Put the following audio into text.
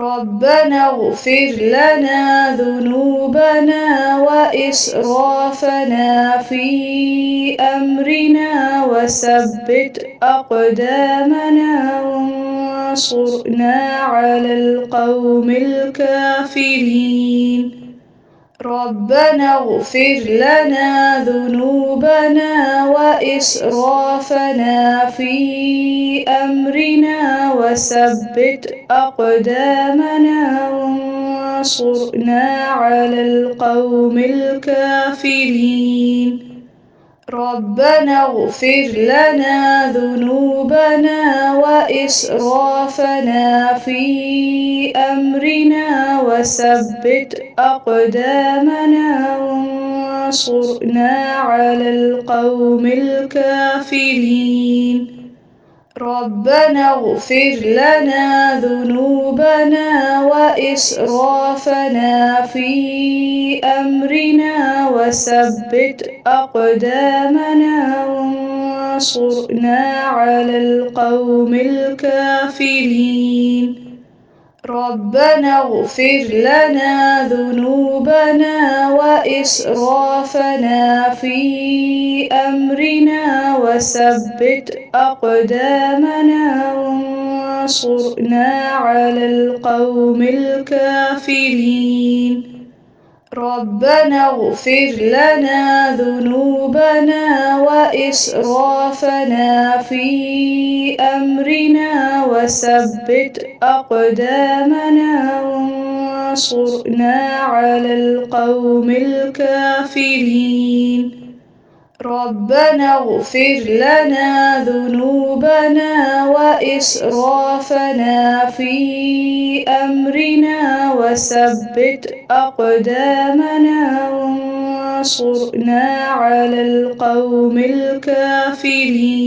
ربنا اغفر لنا ذنوبنا وإسرافنا في أمرنا وثبت أقدامنا وانصرنا على القوم الكافرين. ربنا اغفر لنا ذنوبنا وإسرافنا في أمرنا وثبت أقدامنا وانصرنا على القوم الكافرين. ربنا اغفر لنا ذنوبنا وإسرافنا في أمرنا وثبت أقدامنا وانصرنا على القوم الكافرين. ربنا اغفر لنا ذنوبنا وإسرافنا في أمرنا وثبت أقدامنا وانصرنا على القوم الكافرين. ربنا اغفر لنا ذنوبنا وإسرافنا في أمرنا وثبت أقدامنا وانصرنا على القوم الكافرين. ربنا اغفر لنا ذنوبنا وإسرافنا في أمرنا وثبت أقدامنا وانصرنا على القوم الكافرين. ربنا اغفر لنا ذنوبنا وإسرافنا في أمرنا وثبت أقدامنا وانصرنا على القوم الكافرين.